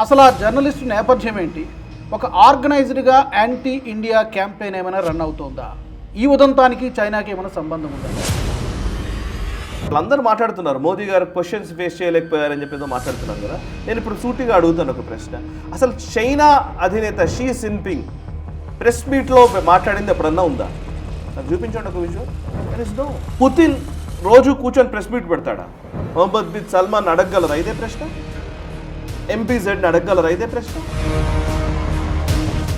అసలు ఆ జర్నలిస్ట్ నేపథ్యం ఏంటి? ఒక ఆర్గనైజ్డ్గా యాంటీ ఇండియా క్యాంపెయిన్ ఏమైనా రన్ అవుతుందా? ఈ ఉదంతానికి చైనాకి ఏమైనా సంబంధం ఉందా? వాళ్ళందరూ మాట్లాడుతున్నారు, మోదీ గారు క్వశ్చన్స్ ఫేస్ చేయలేకపోయారని చెప్పి ఏదో మాట్లాడుతున్నారు కదా. నేను ఇప్పుడు సూటిగా అడుగుతాను ఒక ప్రశ్న. అసలు చైనా అధినేత షీ జిన్పింగ్ ప్రెస్ మీట్లో మాట్లాడింది ఎప్పుడన్నా ఉందా? నాకు చూపించండి ఒక విషయం. పుతిన్ రోజు కూర్చొని ప్రెస్ మీట్ పెడతాడా? మొహమ్మద్ బిన్ సల్మాన్ అడగగలరా ఇదే ప్రశ్న? ఎంపీజెడ్ని అడగగలరా ఇదే ప్రశ్న?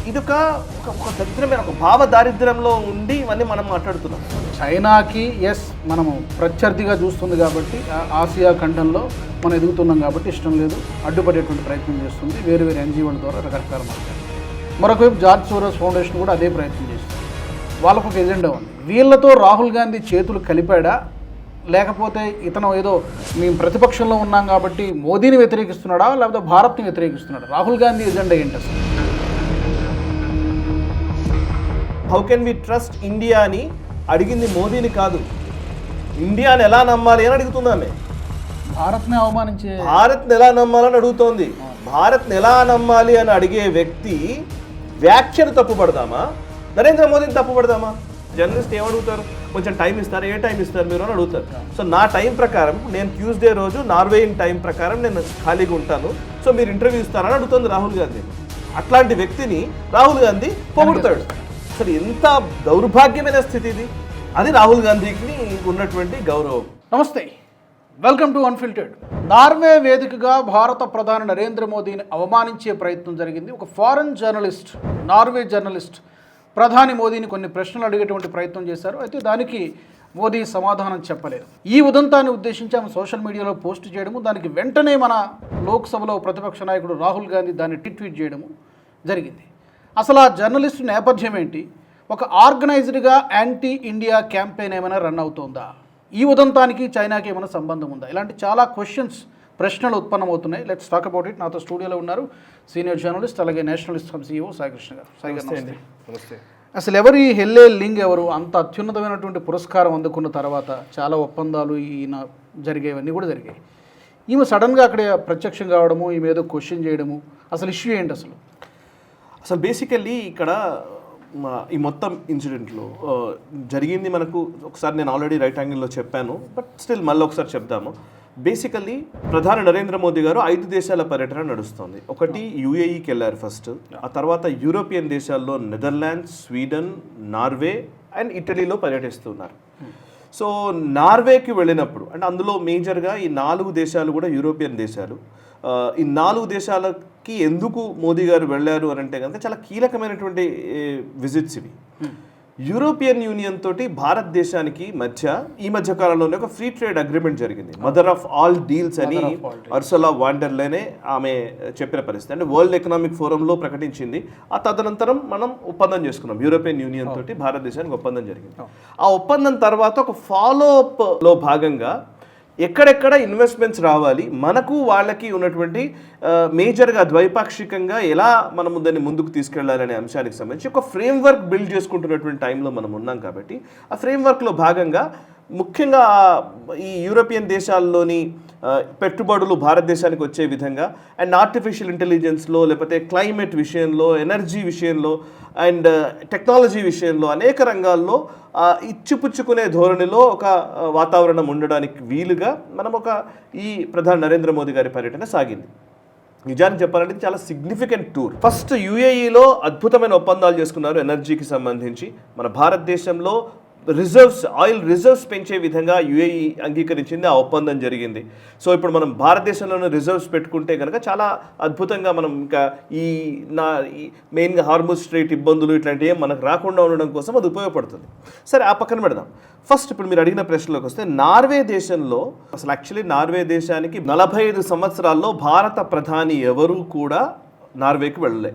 ఇది ఒక దరిద్రమైన ఒక భావ దారిద్ర్యంలో ఉండి ఇవన్నీ మనం మాట్లాడుతున్నాం. చైనాకి మనము ప్రత్యర్థిగా చూస్తుంది కాబట్టి, ఆసియా ఖండంలో మనం ఎదుగుతున్నాం కాబట్టి ఇష్టం లేదు, అడ్డుపడేటువంటి ప్రయత్నం చేస్తుంది వేరు వేరు ఎన్జిఓల ద్వారా రకరకాల మార్గాలు. మరొకవైపు జార్జ్ సోరోస్ ఫౌండేషన్ కూడా అదే ప్రయత్నం చేస్తుంది. వాళ్ళకు ఒక ఎజెండా ఉంది. వీళ్ళతో రాహుల్ గాంధీ చేతులు కలిపాడా, లేకపోతే ఇతను ఏదో మేము ప్రతిపక్షంలో ఉన్నాం కాబట్టి మోదీని వ్యతిరేకిస్తున్నాడా, లేకపోతే భారత్ని వ్యతిరేకిస్తున్నాడా? రాహుల్ గాంధీ ఎజెండా ఏంటి అసలు? How can we trust India అని అడిగింది మోదీని కాదు, ఇండియాని ఎలా నమ్మాలి అని అడుగుతున్నామే. భారత్ని అవమానించే భారత్ని ఎలా నమ్మాలని అడుగుతోంది. భారత్ని ఎలా నమ్మాలి అని అడిగే వ్యక్తి వ్యాఖ్యను తప్పుపడదామా, నరేంద్ర మోదీని తప్పుపడదామా? జర్నలిస్ట్ ఏమడుగుతారు? కొంచెం టైం ఇస్తారు. ఏ టైం ఇస్తారు మీరు అని అడుగుతారు. సో నా టైం ప్రకారం నేను ట్యూస్డే రోజు నార్వేయిన్ టైం ప్రకారం నేను ఖాళీగా ఉంటాను, సో మీరు ఇంటర్వ్యూ ఇస్తారని అడుగుతుంది రాహుల్ గాంధీ. అట్లాంటి వ్యక్తిని రాహుల్ గాంధీ పొగుడుతాడు. అసలు ఎంత దౌర్భాగ్యమైన స్థితి ఇది. అది రాహుల్ గాంధీకి ఉన్నటువంటి గౌరవం. నమస్తే, వెల్కమ్ టు అన్ఫిల్టర్డ్. నార్వే వేదికగా భారత ప్రధాని నరేంద్ర మోదీని అవమానించే ప్రయత్నం జరిగింది. ఒక ఫారెన్ జర్నలిస్ట్, నార్వే జర్నలిస్ట్ ప్రధాని మోదీని కొన్ని ప్రశ్నలు అడిగేటువంటి ప్రయత్నం చేశారు. అయితే దానికి మోదీ సమాధానం చెప్పలేదు. ఈ ఉదంతాన్ని ఉద్దేశించి ఆమె సోషల్ మీడియాలో పోస్ట్ చేయడము, దానికి వెంటనే మన లోక్సభలో ప్రతిపక్ష నాయకుడు రాహుల్ గాంధీ దాన్ని ట్వీట్ చేయడము జరిగింది. అసలు ఆ జర్నలిస్ట్ నేపథ్యం ఏంటి? ఒక ఆర్గనైజ్డ్గా యాంటీ ఇండియా క్యాంపెయిన్ ఏమైనా రన్ అవుతుందా? ఈ ఉదంతానికి చైనాకి ఏమైనా సంబంధం ఉందా? ఇలాంటి చాలా ప్రశ్నలు ఉత్పన్నమవుతున్నాయి. Let's talk about it. నాతో స్టూడియోలో ఉన్నారు సీనియర్ జర్నలిస్ట్, అలాగే నేషనలిస్ట్ హబ్ CEO సాయికృష్ణ గారు. నమస్తే. అసలు ఎవరు ఈ హెల్లే లింగ్? ఎవరు? అంత అత్యున్నతమైనటువంటి పురస్కారం అందుకున్న తర్వాత చాలా ఒప్పందాలు ఈయన జరిగేవన్నీ కూడా జరిగాయి. ఈమె సడన్గా అక్కడ ప్రత్యక్షం కావడము, ఈమె ఏదో క్వశ్చన్ చేయడము, అసలు ఇష్యూ ఏంటి అసలు? అసలు బేసికల్లీ ఇక్కడ ఈ మొత్తం ఇన్సిడెంట్లో జరిగింది మనకు ఒకసారి నేను ఆల్రెడీ రైట్ యాంగిల్లో చెప్పాను, బట్ స్టిల్ మళ్ళీ ఒకసారి చెప్దాము. బేసికల్లీ ప్రధాని నరేంద్ర మోదీ గారు 5 దేశాల పర్యటన నడుస్తుంది. ఒకటి UAEకి వెళ్ళారు ఫస్ట్, ఆ తర్వాత యూరోపియన్ దేశాల్లో నెదర్లాండ్స్, స్వీడన్, నార్వే అండ్ ఇటలీలో పర్యటిస్తున్నారు. సో నార్వేకి వెళ్ళినప్పుడు అంటే అందులో మేజర్గా ఈ 4 దేశాలు కూడా యూరోపియన్ దేశాలు. ఈ 4 దేశాలకి ఎందుకు మోదీ గారు వెళ్ళారు అని అంటే కనుక చాలా కీలకమైనటువంటి విజిట్స్ ఇవి. యూరోపియన్ యూనియన్ తోటి భారతదేశానికి ఈ మధ్య కాలంలోనే ఒక ఫ్రీ ట్రేడ్ అగ్రిమెంట్ జరిగింది. మదర్ ఆఫ్ ఆల్ డీల్స్ అని ఉర్సులా వాన్ డెర్ లెయన్ ఆమె చెప్పిన పరిస్థితి. అంటే వరల్డ్ ఎకనామిక్ ఫోరంలో ప్రకటించింది. ఆ తదనంతరం మనం ఒప్పందం చేసుకున్నాం. యూరోపియన్ యూనియన్ తోటి భారతదేశానికి ఒప్పందం జరిగింది. ఆ ఒప్పందం తర్వాత ఒక ఫాలో అప్లో భాగంగా ఎక్కడెక్కడ ఇన్వెస్ట్మెంట్స్ రావాలి, మనకు వాళ్ళకి ఉన్నటువంటి మేజర్గా ద్వైపాక్షికంగా ఎలా మనము దాన్ని ముందుకు తీసుకెళ్లాలి అనే అంశానికి సంబంధించి ఒక ఫ్రేమ్వర్క్ బిల్డ్ చేసుకుంటున్నటువంటి టైంలో మనం ఉన్నాం. కాబట్టి ఆ ఫ్రేమ్వర్క్లో భాగంగా ముఖ్యంగా ఈ యూరోపియన్ దేశాల్లోని పెట్టుబడులు భారతదేశానికి వచ్చే విధంగా అండ్ ఆర్టిఫిషియల్ ఇంటెలిజెన్స్లో, లేకపోతే క్లైమేట్ విషయంలో, ఎనర్జీ విషయంలో అండ్ టెక్నాలజీ విషయంలో అనేక రంగాల్లో ఇచ్చిపుచ్చుకునే ధోరణిలో ఒక వాతావరణం ఉండడానికి వీలుగా ఈ ప్రధాని నరేంద్ర మోదీ గారి పర్యటన సాగింది. నిజానికి చెప్పాలంటే చాలా సిగ్నిఫికెంట్ టూర్. ఫస్ట్ UAEలో అద్భుతమైన ఒప్పందాలు చేసుకున్నారు ఎనర్జీకి సంబంధించి. మన భారతదేశంలో ఆయిల్ రిజర్వ్స్ పెంచే విధంగా UAE అంగీకరించింది, ఆ ఒప్పందం జరిగింది. సో ఇప్పుడు మనం భారతదేశంలోనే రిజర్వ్స్ పెట్టుకుంటే కనుక చాలా అద్భుతంగా మనం ఇంకా మెయిన్గా హార్మోజ్ స్ట్రైట్ ఇబ్బందులు ఇట్లాంటివి మనకు రాకుండా ఉండడం కోసం అది ఉపయోగపడుతుంది. సరే, ఆ పక్కన పెడదాం. ఫస్ట్ ఇప్పుడు మీరు అడిగిన ప్రశ్నలోకి వస్తే, నార్వే దేశంలో అసలు యాక్చువల్లీ నార్వే దేశానికి 45 సంవత్సరాల్లో భారత ప్రధాని ఎవరూ కూడా నార్వేకి వెళ్ళలే.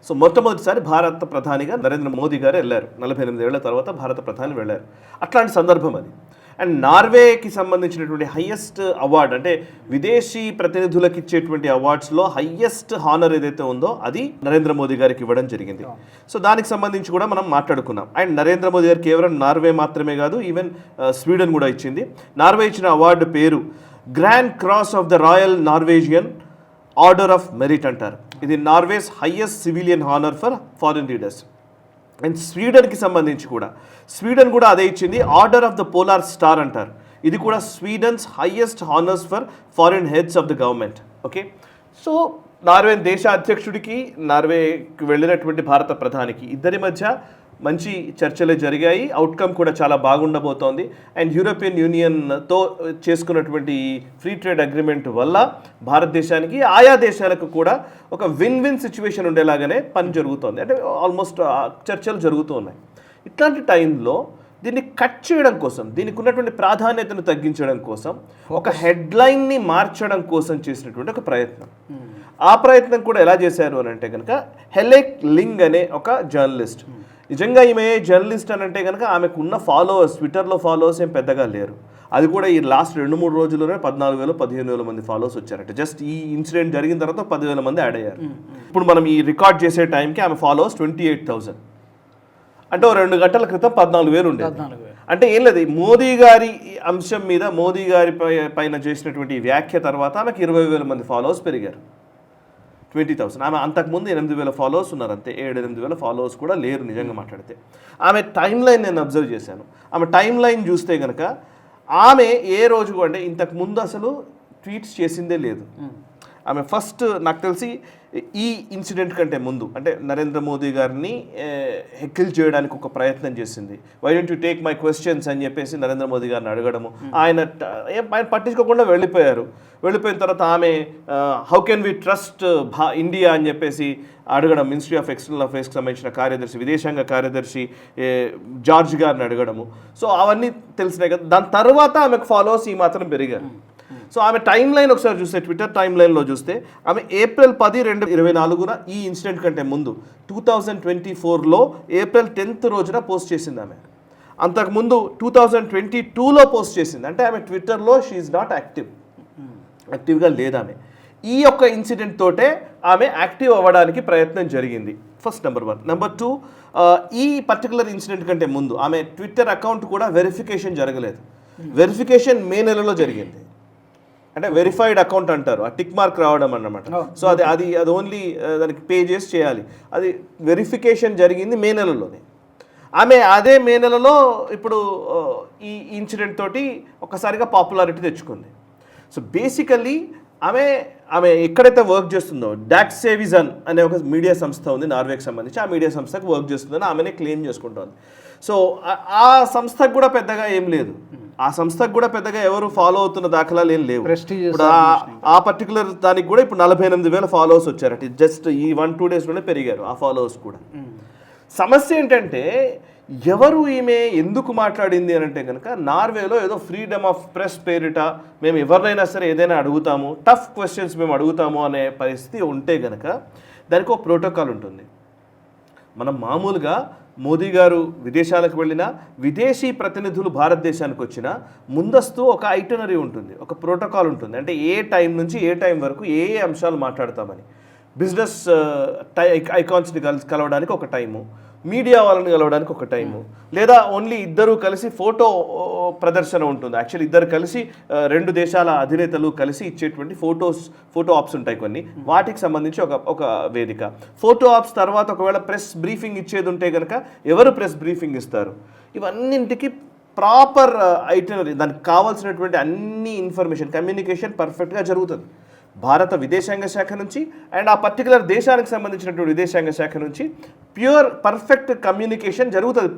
సో మొట్టమొదటిసారి భారత ప్రధానిగా నరేంద్ర మోదీ గారు వెళ్ళారు. 48 ఏళ్ల తర్వాత భారత ప్రధాని వెళ్ళారు. అట్లాంటి సందర్భం అది. అండ్ నార్వేకి సంబంధించినటువంటి హయ్యెస్ట్ అవార్డు, అంటే విదేశీ ప్రతినిధులకు ఇచ్చేటువంటి అవార్డ్స్లో హయ్యెస్ట్ హానర్ ఏదైతే ఉందో అది నరేంద్ర మోదీ గారికి ఇవ్వడం జరిగింది. సో దానికి సంబంధించి కూడా మనం మాట్లాడుకున్నాం. అండ్ నరేంద్ర మోదీ గారికి కేవలం నార్వే మాత్రమే కాదు, ఈవెన్ స్వీడన్ కూడా ఇచ్చింది. నార్వే ఇచ్చిన అవార్డు పేరు grand cross of the royal Norwegian order of merit అంటారు. ఇది Norway's highest civilian honour for foreign leaders. And స్వీడన్కి సంబంధించి కూడా స్వీడన్ కూడా అదే ఇచ్చింది, order of the polar star అంటారు. ఇది కూడా Sweden's highest honours for foreign heads of the government. Okay, so Norway దేశ అధ్యక్షుడికి, నార్వేకి వెళ్ళినటువంటి భారత ప్రధానికి ఇద్దరి మధ్య మంచి చర్చలు జరిగాయి. అవుట్కమ్ కూడా చాలా బాగుండబోతోంది. అండ్ యూరోపియన్ యూనియన్తో చేసుకున్నటువంటి ఫ్రీ ట్రేడ్ అగ్రిమెంట్ వల్ల భారతదేశానికి, ఆయా దేశాలకు కూడా ఒక విన్ విన్ సిచ్యువేషన్ ఉండేలాగానే పని జరుగుతోంది. అంటే ఆల్మోస్ట్ చర్చలు జరుగుతూ ఉన్నాయి. ఇట్లాంటి టైంలో దీన్ని కట్ చేయడం కోసం, దీనికి ఉన్నటువంటి ప్రాధాన్యతను తగ్గించడం కోసం, ఒక హెడ్లైన్ని మార్చడం కోసం చేసినటువంటి ఒక ప్రయత్నం. ఆ ప్రయత్నం కూడా ఎలా చేశారు అని అంటే కనుక హెలెక్ లింగ్ అనే ఒక జర్నలిస్ట్, నిజంగా ఈమె జర్నలిస్ట్ అని అంటే కనుక ఆమెకు ఉన్న ఫాలోవర్స్, ట్విట్టర్లో ఫాలోవర్స్ ఏం పెద్దగా లేరు. అది కూడా ఈ లాస్ట్ 2-3 రోజుల్లోనే 14,000-15,000 మంది ఫాలోవర్స్ వచ్చారట. జస్ట్ ఈ ఇన్సిడెంట్ జరిగిన తర్వాత 10,000 మంది యాడ్ అయ్యారు. ఇప్పుడు మనం ఈ రికార్డ్ చేసే టైంకి ఆమె ఫాలోవర్స్ 28,000. అంటే 2 గంటల క్రితం 14,000 ఉండేది. అంటే ఏం లేదు, మోదీ గారి అంశం మీద, మోదీ గారి పైన చేసినటువంటి వ్యాఖ్య తర్వాత ఆమెకు 20,000 మంది ఫాలోవర్స్ పెరిగారు. 20,000. ఆమె అంతకుముందు 8,000 ఫాలోవర్స్ ఉన్నారు, అంతే. 7-8,000 ఫాలోవర్స్ కూడా లేరు నిజంగా మాట్లాడితే. ఆమె టైం లైన్ నేను అబ్జర్వ్ చేశాను. ఆమె టైం లైన్ చూస్తే కనుక ఆమె ఏ రోజు అంటే ఇంతకుముందు అసలు ట్వీట్స్ చేసిందే లేదు. ఆమె ఫస్ట్ నాకు తెలిసి ఈ ఇన్సిడెంట్ కంటే ముందు, అంటే నరేంద్ర మోదీ గారిని హెక్కిల్ చేయడానికి ఒక ప్రయత్నం చేసింది. Why don't you take my questions అని చెప్పేసి నరేంద్ర మోదీ గారిని అడగడము. ఆయన పట్టించుకోకుండా వెళ్ళిపోయారు. వెళ్ళిపోయిన తర్వాత ఆమె how can we trust India అని చెప్పేసి అడగడం, మినిస్ట్రీ ఆఫ్ ఎక్స్టర్నల్ అఫైర్స్కి సంబంధించిన కార్యదర్శి, విదేశాంగ కార్యదర్శి జార్జ్ గారిని అడగడము. సో అవన్నీ తెలిసినాయి కదా. దాని తర్వాత ఆమెకు ఫాలోవర్స్ ఈ మాత్రం పెరిగారు. సో ఆమె టైం లైన్ ఒకసారి చూస్తే, ట్విట్టర్ టైం లైన్లో చూస్తే ఆమె April 10, 2024 ఈ ఇన్సిడెంట్ కంటే ముందు 2024లో April 10th రోజున పోస్ట్ చేసింది ఆమె. అంతకుముందు 2022లో పోస్ట్ చేసింది. అంటే ఆమె ట్విట్టర్లో షీఈ్ నాట్ యాక్టివ్గా లేదు ఆమె. ఈ యొక్క ఇన్సిడెంట్ తోటే ఆమె యాక్టివ్ అవ్వడానికి ప్రయత్నం జరిగింది. First number 1. నెంబర్ 2, ఈ పర్టికులర్ ఇన్సిడెంట్ కంటే ముందు ఆమె ట్విట్టర్ అకౌంట్ కూడా వెరిఫికేషన్ జరగలేదు. వెరిఫికేషన్ మే నెలలో జరిగింది. అంటే వెరిఫైడ్ అకౌంట్ అంటారు, ఆ టిక్ మార్క్ రావడం అన్నమాట. సో అది ఓన్లీ దానికి పే చేసి చేయాలి. అది వెరిఫికేషన్ జరిగింది మే నెలలోనే. ఆమె అదే మే నెలలో ఇప్పుడు ఈ ఇన్సిడెంట్ తోటి ఒక్కసారిగా పాపులారిటీ తెచ్చుకుంది. సో బేసికల్లీ ఆమె ఎక్కడైతే వర్క్ చేస్తుందో, డాక్సేవిజన్ అనే ఒక మీడియా సంస్థ ఉంది నార్వేకి సంబంధించి, ఆ మీడియా సంస్థకు వర్క్ చేస్తుందని ఆమెనే క్లెయిమ్ చేసుకుంటుంది. సో ఆ సంస్థకు కూడా పెద్దగా ఏం లేదు, ఆ సంస్థకు కూడా పెద్దగా ఎవరు ఫాలో అవుతున్న దాఖలాలు ఏం లేవు. ఇప్పుడు ఆ పర్టికులర్ దానికి కూడా ఇప్పుడు 48,000 ఫాలోవర్స్ వచ్చారట. జస్ట్ ఈ 1-2 డేస్లోనే పెరిగారు ఆ ఫాలోవర్స్ కూడా. సమస్య ఏంటంటే ఎవరు ఈమె ఎందుకు మాట్లాడింది అని అంటే కనుక, నార్వేలో ఏదో ఫ్రీడమ్ ఆఫ్ ప్రెస్ పేరిట మేము ఎవరినైనా సరే ఏదైనా అడుగుతాము, టఫ్ క్వశ్చన్స్ మేము అడుగుతాము అనే పరిస్థితి ఉంటే కనుక దానికి ఒక ప్రోటోకాల్ ఉంటుంది. మనం మామూలుగా మోదీ గారు విదేశాలకు వెళ్ళినా, విదేశీ ప్రతినిధులు భారతదేశానికి వచ్చినా ముందస్తు ఒక ఐటనరీ ఉంటుంది, ఒక ప్రోటోకాల్ ఉంటుంది. అంటే ఏ టైం నుంచి ఏ టైం వరకు ఏ అంశాలు మాట్లాడతామని. బిజినెస్ ఐకాన్స్ని కలవడానికి ఒక టైము, మీడియా వాళ్ళని కలవడానికి ఒక టైము, లేదా ఓన్లీ ఇద్దరు కలిసి ఫోటో ప్రదర్శన ఉంటుంది. యాక్చువల్లీ ఇద్దరు కలిసి 2 దేశాల అధినేతలు కలిసి ఇచ్చేటువంటి ఫోటో ఆప్స్ ఉంటాయి కొన్ని, వాటికి సంబంధించి ఒక వేదిక. ఫోటో ఆప్స్ తర్వాత ఒకవేళ ప్రెస్ బ్రీఫింగ్ ఇచ్చేది ఉంటే కనుక ఎవరు ప్రెస్ బ్రీఫింగ్ ఇస్తారు, ఇవన్నింటికి ప్రాపర్ ఐటనరీ, దానికి కావాల్సినటువంటి అన్ని ఇన్ఫర్మేషన్, కమ్యూనికేషన్ పర్ఫెక్ట్గా జరుగుతుంది. భారత విదేశాంగ శాఖ నుంచి అండ్ ఆ పర్టికులర్ దేశానికి సంబంధించినటువంటి విదేశాంగ శాఖ నుంచి ప్యూర్ పర్ఫెక్ట్ కమ్యూనికేషన్ జరుగుతుంది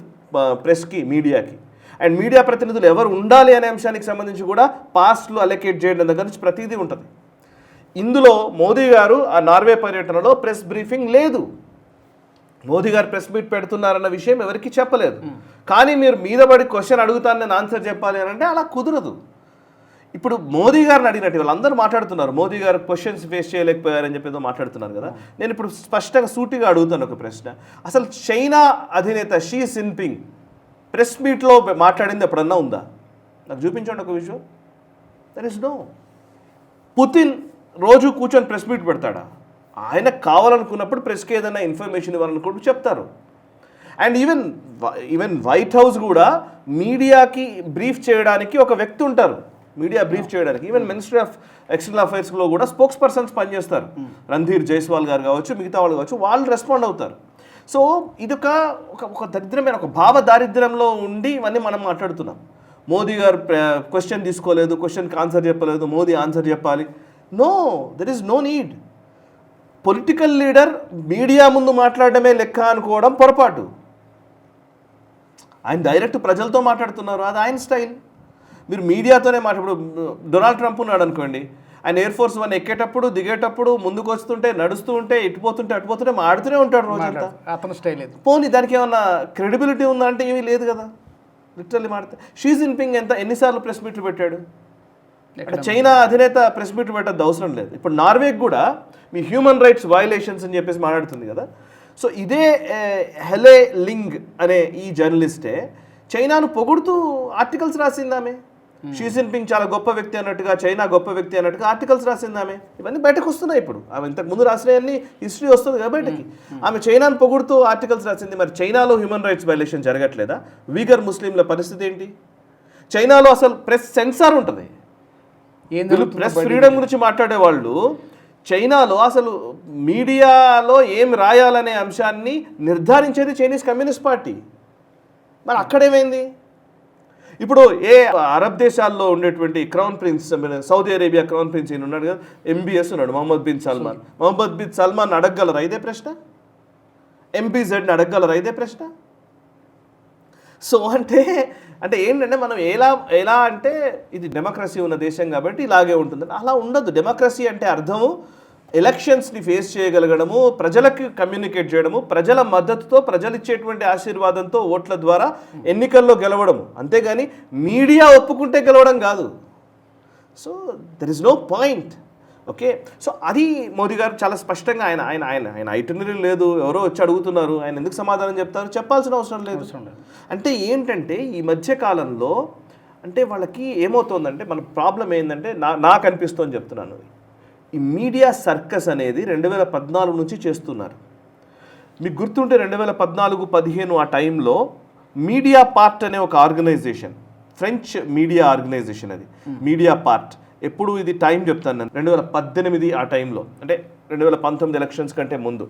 ప్రెస్కి, మీడియాకి. అండ్ మీడియా ప్రతినిధులు ఎవరు ఉండాలి అనే అంశానికి సంబంధించి కూడా పాస్లు అలొకేట్ చేయడం దగ్గర నుంచి ప్రతిదీ ఉంటుంది. ఇందులో మోదీ గారు ఆ నార్వే పర్యటనలో ప్రెస్ బ్రీఫింగ్ లేదు. మోదీ గారు ప్రెస్ మీట్ పెడుతున్నారన్న విషయం ఎవరికి చెప్పలేదు. కానీ మీరు మీద పడి క్వశ్చన్ అడుగుతాను, నేను ఆన్సర్ చెప్పాలి అని అంటే అలా కుదరదు. ఇప్పుడు మోదీ గారిని అడిగినట్టు వాళ్ళందరూ మాట్లాడుతున్నారు, మోదీ గారు క్వశ్చన్స్ ఫేస్ చేయలేకపోయారని చెప్పి ఏదో మాట్లాడుతున్నారు కదా. నేను ఇప్పుడు స్పష్టంగా సూటిగా అడుగుతాను ఒక ప్రశ్న. అసలు చైనా అధినేత షీ జిన్పింగ్ ప్రెస్ మీట్లో మాట్లాడింది ఎప్పుడన్నా ఉందా? నాకు చూపించండి ఒక విషయం. There is no. పుతిన్ రోజు కూర్చొని ప్రెస్ మీట్ పెడతాడా? ఆయన కావాలనుకున్నప్పుడు ప్రెస్కి ఏదైనా ఇన్ఫర్మేషన్ ఇవ్వాలనుకుంటూ చెప్తారు. అండ్ ఈవెన్ వైట్ హౌస్ కూడా మీడియాకి బ్రీఫ్ చేయడానికి ఒక వ్యక్తి ఉంటారు, మీడియా బ్రీఫ్ చేయడానికి. ఈవెన్ మినిస్ట్రీ ఆఫ్ ఎక్స్టర్నల్ అఫైర్స్లో కూడా స్పోక్స్ పర్సన్స్ పనిచేస్తారు. రణధీర్ జైస్వాల్ గారు కావచ్చు, మిగతా వాళ్ళు కావచ్చు, వాళ్ళు రెస్పాండ్ అవుతారు. సో ఇదొక ఒక దరిద్రమైన ఒక భావ దారిద్ర్యంలో ఉండి ఇవన్నీ మనం మాట్లాడుతున్నాం. మోదీ గారు క్వశ్చన్ తీసుకోలేదు, క్వశ్చన్కి ఆన్సర్ చెప్పలేదు, మోదీ ఆన్సర్ చెప్పాలి. No, there is no need. Political leader media ముందు మాట్లాడడమే లెక్క అనుకోవడం పొరపాటు. ఆయన డైరెక్ట్ ప్రజలతో మాట్లాడుతున్నారు, అది ఆయన స్టైల్. మీరు మీడియాతోనే మాట్లాడు. డొనాల్డ్ ట్రంప్ ఉన్నాడు అనుకోండి, ఆయన ఎయిర్ ఫోర్స్ 1 ఎక్కేటప్పుడు, దిగేటప్పుడు, ముందుకు వస్తుంటే, నడుస్తూ ఉంటే, ఇటుపోతుంటే, అటుపోతుంటే మాడుతూనే ఉంటాడు రోజంతా. అతని స్టైల్ ఇది. పోనీ దానికి ఏమన్నా క్రెడిబిలిటీ ఉందా అంటే ఏమీ లేదు కదా. లిటరల్లీ మాడితే షీ జిన్పింగ్ ఎన్నిసార్లు ప్రెస్ మీట్లు పెట్టాడు. అంటే చైనా అధినేత ప్రెస్ మీట్లు పెట్టద్దు అవసరం లేదు. ఇప్పుడు నార్వేకి కూడా మీ హ్యూమన్ రైట్స్ వయలేషన్స్ అని చెప్పేసి మాట్లాడుతుంది కదా. సో ఇదే హెలే లింగ్ అనే ఈ జర్నలిస్టే చైనాను పొగుడుతూ ఆర్టికల్స్ రాసిందామే. షీ జిన్పింగ్ చాలా గొప్ప వ్యక్తి అన్నట్టుగా, చైనా గొప్ప వ్యక్తి అన్నట్టుగా ఆర్టికల్స్ రాసిందామే. ఇవన్నీ బయటకు వస్తున్నాయి. ఇప్పుడు ఆమె ఇంతకు ముందు రాసినవన్నీ హిస్టరీ వస్తుంది కదా బయటకి. ఆమె చైనాను పొగుడుతూ ఆర్టికల్స్ రాసింది. మరి చైనాలో హ్యూమన్ రైట్స్ వైలేషన్ జరగట్లేదా? వీగర్ ముస్లింల పరిస్థితి ఏంటి? చైనాలో అసలు ప్రెస్ సెన్సార్ ఉంటుంది. ప్రెస్ ఫ్రీడమ్ గురించి మాట్లాడే వాళ్ళు చైనాలో అసలు మీడియాలో ఏం రాయాలనే అంశాన్ని నిర్ధారించేది చైనీస్ కమ్యూనిస్ట్ పార్టీ. మరి అక్కడేమైంది? ఇప్పుడు ఏ అరబ్ దేశాల్లో ఉండేటువంటి crown prince, Saudi Arabia crown prince ఈయన ఉన్నాడు కదా, MBS ఉన్నాడు, Mohammed bin Salman. Mohammed bin Salman అడగగలరా ఇదే ప్రశ్న? MBZని అడగగలరా ఇదే ప్రశ్న? సో అంటే ఏంటంటే మనం ఎలా అంటే ఇది డెమోక్రసీ ఉన్న దేశం కాబట్టి ఇలాగే ఉంటుంది. అలా ఉండదు. డెమోక్రసీ అంటే అర్థము ఎలక్షన్స్ని ఫేస్ చేయగలగడము, ప్రజలకు కమ్యూనికేట్ చేయడము, ప్రజల మద్దతుతో, ప్రజలు ఇచ్చేటువంటి ఆశీర్వాదంతో, ఓట్ల ద్వారా ఎన్నికల్లో గెలవడము. అంతేగాని మీడియా ఒప్పుకుంటే గెలవడం కాదు. So there is no point. Okay, so అది మోదీ గారు చాలా స్పష్టంగా ఆయన ఐటనరీ లేదు, ఎవరో వచ్చి అడుగుతున్నారు, ఆయన ఎందుకు సమాధానం చెప్తారు? చెప్పాల్సిన అవసరం లేదు. అంటే ఏంటంటే ఈ మధ్య కాలంలో అంటే వాళ్ళకి ఏమవుతుందంటే, మన ప్రాబ్లం ఏంటంటే నాకు అనిపిస్తోంది చెప్తున్నాను, ఈ మీడియా సర్కస్ అనేది 2014 నుంచి చేస్తున్నారు. మీకు గుర్తుంటే 2014-15 ఆ టైంలో మీడియా పార్ట్ అనే ఒక ఆర్గనైజేషన్, ఫ్రెంచ్ మీడియా ఆర్గనైజేషన్, అది మీడియా పార్ట్. ఎప్పుడు ఇది టైం చెప్తాను నేను, 2018 ఆ టైంలో, అంటే 2019 ఎలక్షన్స్ కంటే ముందు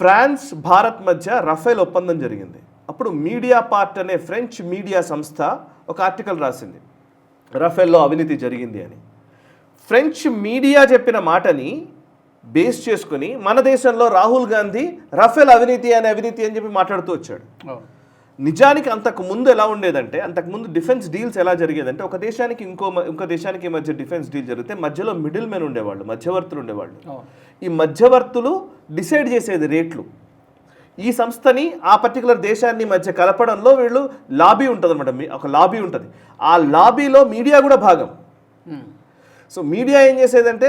ఫ్రాన్స్ భారత్ మధ్య రఫేల్ ఒప్పందం జరిగింది. అప్పుడు మీడియా పార్ట్ అనే ఫ్రెంచ్ మీడియా సంస్థ ఒక ఆర్టికల్ రాసింది, రఫేల్లో అవినీతి జరిగింది అని. ఫ్రెంచ్ మీడియా చెప్పిన మాటని బేస్ చేసుకుని మన దేశంలో రాహుల్ గాంధీ రఫేల్ అవినీతి అని చెప్పి మాట్లాడుతూ వచ్చాడు. నిజానికి అంతకు ముందు ఎలా ఉండేదంటే, అంతకుముందు డిఫెన్స్ డీల్స్ ఎలా జరిగేదంటే, ఒక దేశానికి ఇంకో దేశానికి మధ్య డిఫెన్స్ డీల్ జరిగితే మధ్యలో మిడిల్ మెన్ ఉండేవాళ్ళు, మధ్యవర్తులు ఉండేవాళ్ళు. ఈ మధ్యవర్తులు డిసైడ్ చేసేది రేట్లు. ఈ సంస్థని ఆ పర్టికులర్ దేశాన్ని మధ్య కలపడంలో వీళ్ళు లాబీ ఉంటుంది అనమాట, ఒక లాబీ ఉంటుంది. ఆ లాబీలో మీడియా కూడా భాగం. సో మీడియా ఏం చేసేదంటే,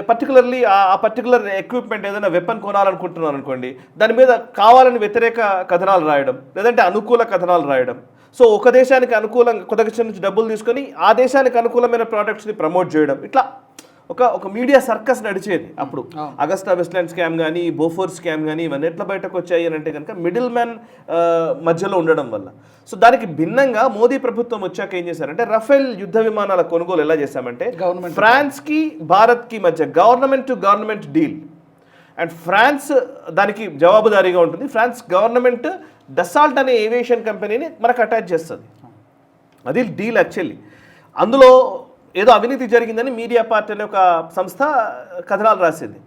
పర్టికులర్లీ ఆ పర్టికులర్ ఎక్విప్మెంట్ ఏదైనా వెపన్ కొనాలనుకుంటున్నారు అనుకోండి, దాని మీద కావాలని వ్యతిరేక కథనాలు రాయడం, లేదంటే అనుకూల కథనాలు రాయడం. సో ఒక దేశానికి అనుకూలంగా కొత్త దేశం నుంచి డబ్బులు తీసుకొని ఆ దేశానికి అనుకూలమైన ప్రోడక్ట్స్ని ప్రమోట్ చేయడం, ఇట్లా ఒక మీడియా సర్కస్ నడిచేది. అప్పుడు అగస్టా వెస్ట్‌ల్యాండ్ స్కామ్ కానీ, బోఫోర్ స్కామ్ కానీ, ఇవన్నీ ఎట్లా బయటకు వచ్చాయి అని అంటే కనుక మిడిల్ మ్యాన్ మధ్యలో ఉండడం వల్ల. సో దానికి భిన్నంగా మోదీ ప్రభుత్వం వచ్చాక ఏం చేశారంటే, రఫేల్ యుద్ధ విమానాల కొనుగోలు ఎలా చేశామంటే, ఫ్రాన్స్కి భారత్కి మధ్య government to government deal, and France దానికి జవాబుదారీగా ఉంటుంది. ఫ్రాన్స్ గవర్నమెంట్ డసాల్ట్ అనే ఏవియేషన్ కంపెనీని మనకు అటాచ్ చేస్తుంది. అది డీల్ యాక్చువల్లీ. అందులో ఏదో అవినీతి జరిగిందని మీడియా పార్టీ అనే ఒక సంస్థ కథనాలు రాసింది.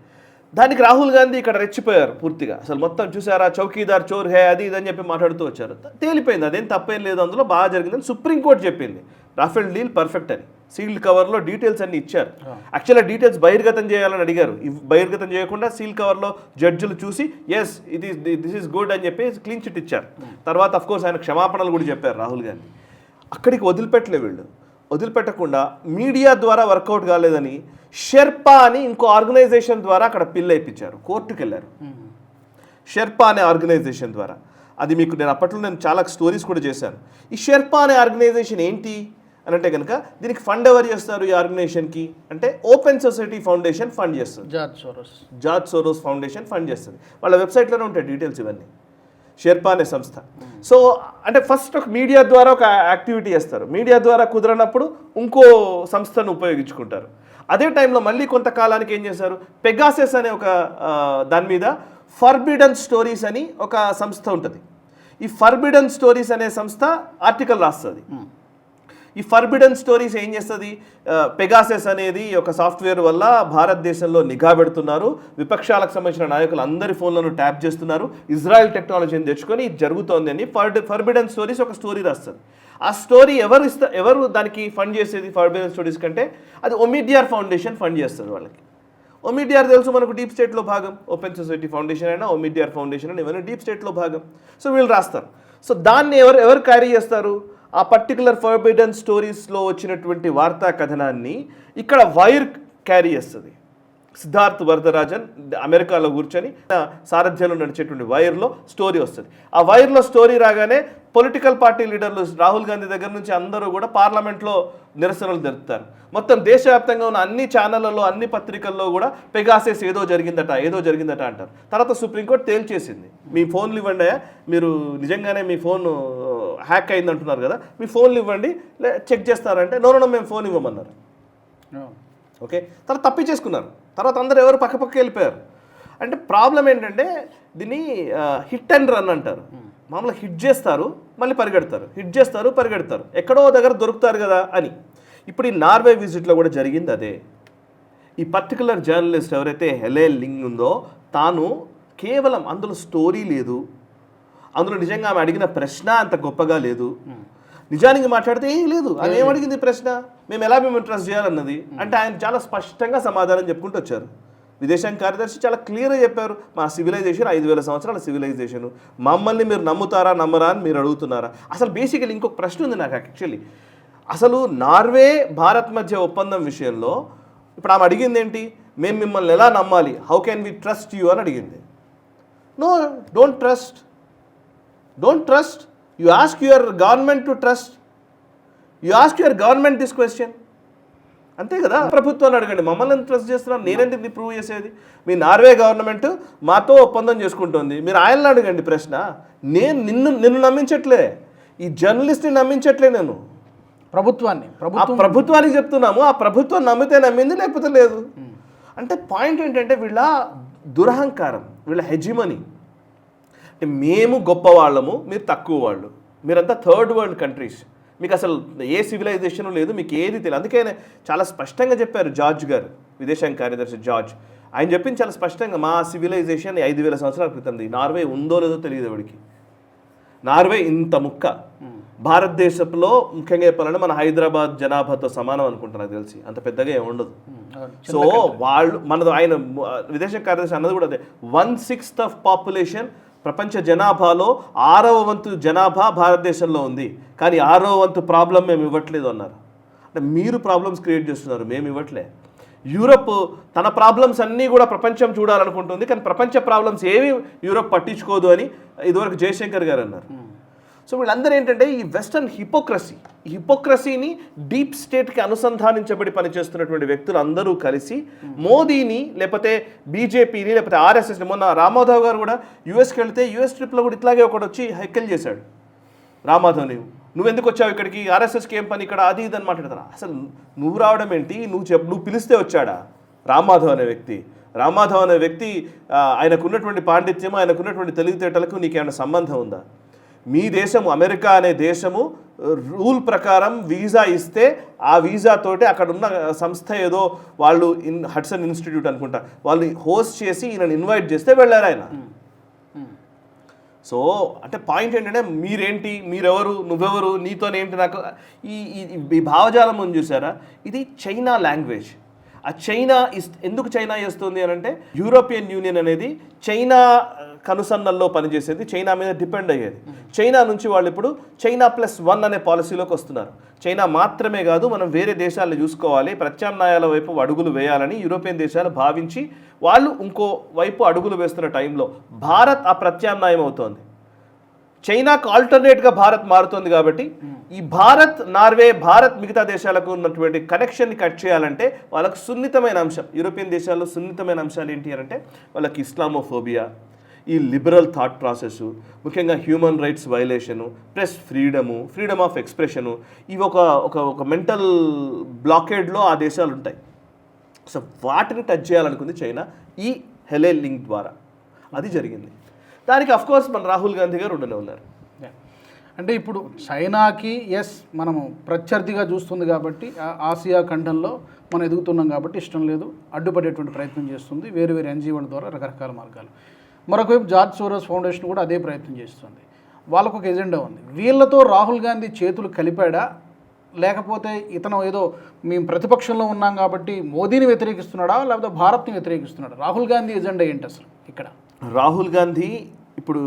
దానికి రాహుల్ గాంధీ ఇక్కడ రెచ్చిపోయారు పూర్తిగా. అసలు మొత్తం చూసారా, చౌకీదార్ చోర్ హే, అది ఇదని చెప్పి మాట్లాడుతూ వచ్చారు. తేలిపోయింది అదేం తప్పేం లేదు, అందులో బాగా జరిగిందని సుప్రీంకోర్టు చెప్పింది. రాఫెల్ డీల్ పర్ఫెక్ట్ అని సీల్డ్ కవర్లో డీటెయిల్స్ అన్ని ఇచ్చారు. యాక్చువల్గా డీటెయిల్స్ బహిర్గతం చేయాలని అడిగారు. బహిర్గతం చేయకుండా సీల్ కవర్లో జడ్జిలు చూసి ఎస్ దిస్ ఈస్ గుడ్ అని చెప్పి క్లీన్ చిట్ ఇచ్చారు. తర్వాత అఫ్కోర్స్ ఆయన క్షమాపణలు కూడా చెప్పారు రాహుల్ గాంధీ. అక్కడికి వదిలిపెట్టలే వీళ్ళు. వదిలిపెట్టకుండా మీడియా ద్వారా వర్కౌట్ కాలేదని షెర్పా అని ఇంకో ఆర్గనైజేషన్ ద్వారా అక్కడ పిల్ అయిపించారు, కోర్టుకు వెళ్ళారు. షెర్పా అనే ఆర్గనైజేషన్ ద్వారా. అది మీకు నేను చాలా స్టోరీస్ కూడా చేశాను. ఈ షెర్పా అనే ఆర్గనైజేషన్ ఏంటి అని అంటే కనుక, దీనికి ఫండ్ ఎవరు చేస్తారు ఈ ఆర్గనైజేషన్కి అంటే, ఓపెన్ సొసైటీ ఫౌండేషన్ ఫండ్ చేస్తుంది. జార్జ్ సోరోస్ ఫౌండేషన్ ఫండ్ చేస్తుంది. వాళ్ళ వెబ్సైట్లోనే ఉంటాయి డీటెయిల్స్ ఇవన్నీ. షెర్పా అనే సంస్థ. సో అంటే ఫస్ట్ ఒక మీడియా ద్వారా ఒక యాక్టివిటీ చేస్తారు, మీడియా ద్వారా కుదరనప్పుడు ఇంకో సంస్థను ఉపయోగించుకుంటారు. అదే టైంలో మళ్ళీ కొంతకాలానికి ఏం చేశారు, పెగాసెస్ అనే ఒక దాని మీద ఫర్బిడన్ స్టోరీస్ అని ఒక సంస్థ ఉంటుంది. ఈ ఫర్బిడన్ స్టోరీస్ అనే సంస్థ ఆర్టికల్ రాస్తుంది. ఈ ఫర్బిడన్ స్టోరీస్ ఏం చేస్తుంది, పెగాసెస్ అనేది ఒక సాఫ్ట్వేర్ వల్ల భారతదేశంలో నిఘా పెడుతున్నారు, విపక్షాలకు సంబంధించిన నాయకులు అందరి ఫోన్లను ట్యాప్ చేస్తున్నారు, ఇజ్రాయెల్ టెక్నాలజీని తెచ్చుకొని ఇది జరుగుతోంది అని ఫర్బిడన్ స్టోరీస్ ఒక స్టోరీ రాస్తుంది. ఆ స్టోరీ ఎవరు దానికి ఫండ్ చేసేది ఫర్బిడన్ స్టోరీస్ కంటే అది ఒమిడియర్ ఫౌండేషన్ ఫండ్ చేస్తుంది వాళ్ళకి. ఒమిడియర్ తెలుసు మనకు డీప్ స్టేట్లో భాగం, ఓపెన్ సొసైటీ ఫౌండేషన్ అయినా ఒమిడియర్ ఫౌండేషన్ అయినా ఇవన్నీ డీప్ స్టేట్లో భాగం. సో వీళ్ళు రాస్తారు. సో దాన్ని ఎవరు క్యారీ చేస్తారు, ఆ పర్టికులర్ ఫర్బిడన్ స్టోరీస్లో వచ్చినటువంటి వార్తా కథనాన్ని ఇక్కడ వైర్ క్యారీ చేస్తుంది. సిద్ధార్థ్ వరదరాజన్ అమెరికాలో కూర్చొని సారథ్యంలో నడిచేటువంటి వైర్లో స్టోరీ వస్తుంది. ఆ వైర్లో స్టోరీ రాగానే పొలిటికల్ పార్టీ లీడర్లు రాహుల్ గాంధీ దగ్గర నుంచి అందరూ కూడా పార్లమెంట్లో నిరసనలు జరుపుతారు. మొత్తం దేశవ్యాప్తంగా ఉన్న అన్ని ఛానళ్లలో అన్ని పత్రికల్లో కూడా పెగాసెస్ ఏదో జరిగిందట అంటారు. తర్వాత సుప్రీంకోర్టు తేల్చేసింది, మీ ఫోన్లు ఇవ్వండి, మీరు నిజంగానే మీ ఫోన్ హ్యాక్ అయింది అంటున్నారు కదా, మీ ఫోన్లు ఇవ్వండి చెక్ చేస్తారంటే నో మేము ఫోన్ ఇవ్వమన్నారు. ఓకే, తర్వాత తప్పించేసుకున్నారు. తర్వాత అందరూ ఎవరు పక్క వెళ్ళిపోయారు. అంటే ప్రాబ్లం ఏంటంటే దీన్ని హిట్ అండ్ రన్ అంటారు. మామూలుగా హిట్ చేస్తారు మళ్ళీ పరిగెడతారు, ఎక్కడో దగ్గర దొరుకుతారు కదా అని. ఇప్పుడు ఈ నార్వే విజిట్లో కూడా జరిగింది అదే. ఈ పర్టికులర్ జర్నలిస్ట్ ఎవరైతే హెలే లింగ్ ఉందో తాను కేవలం అందులో స్టోరీ లేదు, అందులో నిజంగా ఆమె అడిగిన ప్రశ్న అంత గొప్పగా లేదు, నిజానికి మాట్లాడితే ఏం లేదు, ఆయన ఏమడిగింది ప్రశ్న, మేము ఎలా ట్రస్ట్ చేయాలన్నది అంటే ఆయన చాలా స్పష్టంగా సమాధానం చెప్పుకుంటూ వచ్చారు. విదేశాంగ కార్యదర్శి చాలా క్లియర్గా చెప్పారు, మా సివిలైజేషన్ 5000 సంవత్సరాల సివిలైజేషన్, మమ్మల్ని మీరు నమ్ముతారా నమ్మరా అని మీరు అడుగుతున్నారా. అసలు బేసికలీ ఇంకొక ప్రశ్న ఉంది నాకు యాక్చువల్లీ, అసలు నార్వే భారత్ మధ్య ఒప్పందం విషయంలో ఇప్పుడు ఆమె అడిగింది ఏంటి, మేము మిమ్మల్ని ఎలా నమ్మాలి, how can we trust you అని అడిగింది. No, don't trust, you ask your government to trust, you ask your government this question, అంతే కదా. ప్రభుత్వాన్ని అడగండి, మమ్మల్ని ఎంత ట్రస్ట్ చేస్తున్నాను, నేనేంటి ప్రూవ్ చేసేది, మీ నార్వే గవర్నమెంట్ మాతో ఒప్పందం చేసుకుంటుంది, మీరు ఆయనని అడగండి ప్రశ్న. నేను నిన్ను నమ్మించట్లే, ఈ జర్నలిస్ట్ని నమ్మించట్లే, నేను ప్రభుత్వానికి చెప్తున్నాము, ఆ ప్రభుత్వం నమ్మితే నమ్మింది లేకపోతే లేదు. అంటే పాయింట్ ఏంటంటే వీళ్ళ దురహంకారం, వీళ్ళ హెజిమనీ. అంటే మేము గొప్పవాళ్ళము, మీరు తక్కువ వాళ్ళు, మీరంతా థర్డ్ వరల్డ్ కంట్రీస్, మీకు అసలు ఏ సివిలైజేషన్ లేదు, మీకు ఏది తెలియదు. అందుకే చాలా స్పష్టంగా చెప్పారు జార్జ్ గారు, విదేశాంగ కార్యదర్శి జార్జ్, ఆయన చెప్పింది చాలా స్పష్టంగా, మా సివిలైజేషన్ 5000 సంవత్సరాల క్రితంది, నార్వే ఉందో లేదో తెలియదు ఎవరికి. నార్వే ఇంత ముక్క భారతదేశంలో ముఖ్యంగా చెప్పాలంటే మన హైదరాబాద్ జనాభాతో సమానం అనుకుంటాను నాకు తెలిసి, అంత పెద్దగా ఏమి ఉండదు. సో వాళ్ళు మనది, ఆయన విదేశాంగ కార్యదర్శి అన్నది కూడా అదే, 1/6 ఆఫ్ పాపులేషన్ ప్రపంచ జనాభాలో 6వ వంతు జనాభా భారతదేశంలో ఉంది, కానీ 6వ వంతు ప్రాబ్లం మేము ఇవ్వట్లేదు అన్నారు. అంటే మీరు ప్రాబ్లమ్స్ క్రియేట్ చేస్తున్నారు, మేము ఇవ్వట్లే. యూరప్ తన ప్రాబ్లమ్స్ అన్నీ కూడా ప్రపంచం చూడాలనుకుంటుంది, కానీ ప్రపంచ ప్రాబ్లమ్స్ ఏవి యూరప్ పట్టించుకోదు అని ఇదివరకు జయశంకర్ గారు అన్నారు. సో వీళ్ళందరూ ఏంటంటే ఈ వెస్టర్న్ హిపోక్రసీని డీప్ స్టేట్కి అనుసంధానించబడి పనిచేస్తున్నటువంటి వ్యక్తులు అందరూ కలిసి మోదీని లేకపోతే బీజేపీని లేకపోతే ఆర్ఎస్ఎస్ని, మొన్న రామాధవ్ గారు కూడా యుఎస్కి వెళ్తే యుఎస్ ట్రిప్లో కూడా ఇట్లాగే ఒకటి వచ్చి హెక్కలు చేశాడు రామాధవ్ని, నువ్వెందుకు వచ్చావు ఇక్కడికి, ఆర్ఎస్ఎస్కి ఏం పని ఇక్కడ, అది ఇది అని మాట్లాడతారా. అసలు నువ్వు రావడం ఏంటి, నువ్వు పిలిస్తే వచ్చాడా రామాధవ్ అనే వ్యక్తి, ఆయనకున్నటువంటి పాండిత్యము, ఆయనకున్నటువంటి తెలివితేటలకు నీకేమైనా సంబంధం ఉందా. మీ దేశము, అమెరికా అనే దేశము రూల్ ప్రకారం వీసా ఇస్తే ఆ వీసాతోటి అక్కడ ఉన్న సంస్థ ఏదో వాళ్ళు హడ్సన్ ఇన్స్టిట్యూట్ అనుకుంటా, వాళ్ళు హోస్ట్ చేసి ఈయనను ఇన్వైట్ చేస్తే వెళ్ళారు ఆయన. సో అంటే పాయింట్ ఏంటంటే మీరేంటి, మీరెవరు, నువ్వెవరు, నీతోనేంటి, నాకు ఈ భావజాలం ఉంది చూసారా, ఇది చైనా లాంగ్వేజ్. ఆ చైనా ఎందుకు చైనా చేస్తుంది అని అంటే, యూరోపియన్ యూనియన్ అనేది చైనా కనుసన్నల్లో పనిచేసేది, చైనా మీద డిపెండ్ అయ్యేది. చైనా నుంచి వాళ్ళు ఇప్పుడు చైనా +1 అనే పాలసీలోకి వస్తున్నారు. చైనా మాత్రమే కాదు, మనం వేరే దేశాలను చూసుకోవాలి, ప్రత్యామ్నాయాల వైపు అడుగులు వేయాలని యూరోపియన్ దేశాలు భావించి వాళ్ళు ఇంకో వైపు అడుగులు వేస్తున్న టైంలో భారత్ ఆ ప్రత్యామ్నాయం అవుతోంది. చైనాకు ఆల్టర్నేట్గా భారత్ మారుతోంది. కాబట్టి ఈ నార్వే మిగతా దేశాలకు ఉన్నటువంటి కనెక్షన్ని కట్ చేయాలంటే వాళ్ళకు సున్నితమైన అంశం, యూరోపియన్ దేశాల్లో సున్నితమైన అంశాలు ఏంటి అంటే వాళ్ళకి ఇస్లామోఫోబియా, ఈ లిబరల్ థాట్ ప్రాసెస్, ముఖ్యంగా human rights violation, press freedom of expression, ఇవి ఒక మెంటల్ బ్లాకేడ్లో ఆ దేశాలు ఉంటాయి. సో వాటిని టచ్ చేయాలనుకుంది చైనా ఈ హెలే లింక్ ద్వారా. అది జరిగింది. దానికి అఫ్కోర్స్ మన రాహుల్ గాంధీ గారు ఉండనే ఉన్నారు. అంటే ఇప్పుడు చైనాకి మనము ప్రత్యర్థిగా చూస్తుంది కాబట్టి ఆసియా ఖండంలో మనం ఎదుగుతున్నాం కాబట్టి ఇష్టం లేదు, అడ్డుపడేటువంటి ప్రయత్నం చేస్తుంది వేరు వేరు ఎన్జిఓల ద్వారా రకరకాల మార్గాలు. మరొకవైపు జార్జ్ సోరోస్ ఫౌండేషన్ కూడా అదే ప్రయత్నం చేస్తుంది. వాళ్ళకు ఒక ఎజెండా ఉంది. వీళ్ళతో రాహుల్ గాంధీ చేతులు కలిపాడా, లేకపోతే ఇతను ఏదో మేము ప్రతిపక్షంలో ఉన్నాం కాబట్టి మోదీని వ్యతిరేకిస్తున్నాడా, లేకపోతే భారత్ని వ్యతిరేకిస్తున్నాడా? రాహుల్ గాంధీ ఎజెండా ఏంటి అసలు ఇక్కడ? రాహుల్ గాంధీ ఇప్పుడు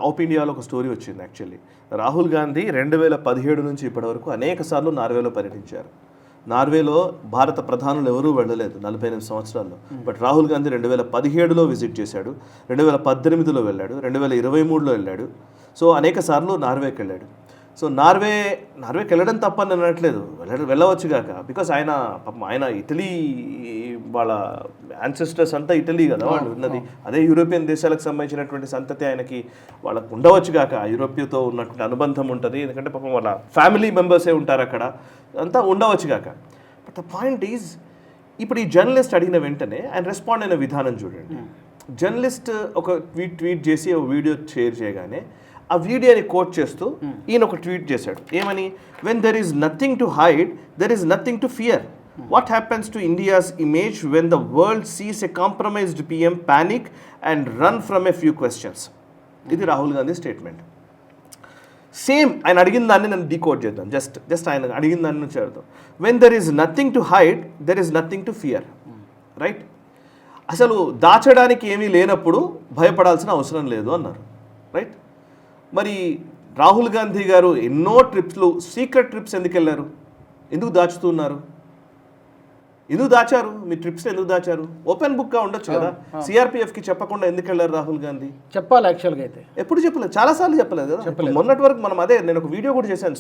ఆప్ ఇండియాలో ఒక స్టోరీ వచ్చింది. యాక్చువల్లీ రాహుల్ గాంధీ 2017 నుంచి ఇప్పటివరకు అనేక సార్లు నార్వేలో పర్యటించారు. నార్వేలో భారత ప్రధానులు ఎవరూ వెళ్ళలేదు 48 సంవత్సరాల్లో. బట్ రాహుల్ గాంధీ 2017లో విజిట్ చేశాడు, 2018లో వెళ్ళాడు, 2023లో వెళ్ళాడు. సో అనేక సార్లు నార్వేకి వెళ్ళాడు. సో నార్వేకి వెళ్ళడం తప్పని అనట్లేదు, వెళ్ళవచ్చు కాక. బికాస్ ఆయన ఇటలీ, వాళ్ళ యాన్సెస్టర్స్ అంతా ఇటలీ కదా వాళ్ళు ఉన్నది. అదే యూరోపియన్ దేశాలకు సంబంధించినటువంటి సంతతి ఆయనకి వాళ్ళకు ఉండవచ్చు కాక. యూరోపియతో ఉన్నటువంటి అనుబంధం ఉంటుంది, ఎందుకంటే పాపం వాళ్ళ ఫ్యామిలీ మెంబర్సే ఉంటారు అక్కడ, అంతా ఉండవచ్చు కాక. బట్ ద పాయింట్ ఈజ్, ఇప్పుడు ఈ జర్నలిస్ట్ అడిగిన వెంటనే ఆయన రెస్పాండ్ అయిన విధానం చూడండి. జర్నలిస్ట్ ఒక ట్వీట్ చేసి ఒక వీడియో షేర్ చేయగానే ఆ వీడియోని కోట్ చేస్తూ ఈయన ఒక ట్వీట్ చేశాడు. ఏమని? When there is nothing to hide, there is nothing to fear. What happens to India's image when the world sees a compromised PM panic and run from a few questions. ఇది Rahul Gandhi statement. Same ఆయన అడిగిన దాన్ని నేను decode చేద్దాం. Just ఆయన అడిగిన దాన్ని నుంచి అర్థం. When there is nothing to hide, there is nothing to fear. Right? అసలు దాచడానికి ఏమీ లేనప్పుడు భయపడాల్సిన అవసరం లేదు అన్నారు. రైట్? మరి రాహుల్ గాంధీ గారు ఎన్నో ట్రిప్స్లు, సీక్రెట్ ట్రిప్స్ ఎందుకు వెళ్ళారు? ఎందుకు దాచుతున్నారు? ఎందుకు దాచారు? మీ ట్రిప్స్ ఎందుకు దాచారు? ఓపెన్ బుక్గా ఉండొచ్చు కదా. సిఆర్పిఎఫ్కి చెప్పకుండా ఎందుకు వెళ్ళారు రాహుల్ గాంధీ? చెప్పాలి యాక్చువల్గా. అయితే ఎప్పుడు చెప్పలేదు, చాలాసార్లు చెప్పలేదు కదా. మొన్నటి వరకు మనం నేను ఒక వీడియో కూడా చేశాను,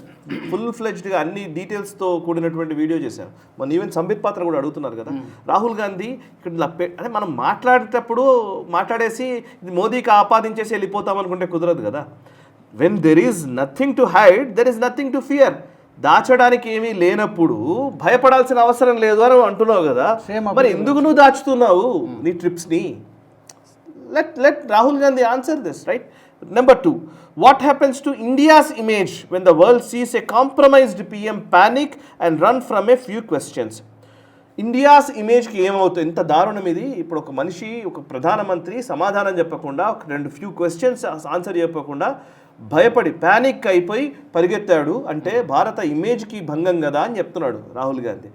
ఫుల్ ఫ్లెడ్జ్డ్గా అన్ని డీటెయిల్స్తో కూడినటువంటి వీడియో చేశాను. మన ఈవెన్ సంబిత్ పాత్ర కూడా అడుగుతున్నారు కదా. రాహుల్ గాంధీ ఇక్కడ అదే మనం మాట్లాడేటప్పుడు మాట్లాడేసి ఇది మోదీకి ఆపాదించేసి వెళ్ళిపోతాం అనుకుంటే కుదరదు కదా. When there is nothing to hide, there is nothing to fear. దాచడానికి ఏమీ లేనప్పుడు భయపడాల్సిన అవసరం లేదు అని అంటున్నావు కదా. మరి ఎందుకు నువ్వు దాచుతున్నావు నీ ట్రిప్స్ని? Let Rahul Gandhi answer this. Right? Number 2, what happens to India's image when the world sees a compromised PM panic and run from a few questions. India's ఇమేజ్కి ఏమవుతుంది? ఇంత దారుణం ఇది. ఇప్పుడు ఒక మనిషి, ఒక ప్రధానమంత్రి సమాధానం చెప్పకుండా, ఒక ఫ్యూ క్వశ్చన్స్ ఆన్సర్ చెప్పకుండా భయపడి ప్యానిక్ అయిపోయి పరిగెత్తాడు అంటే భారత ఇమేజ్కి భంగం కదా అని చెప్తున్నాడు రాహుల్ గాంధీ.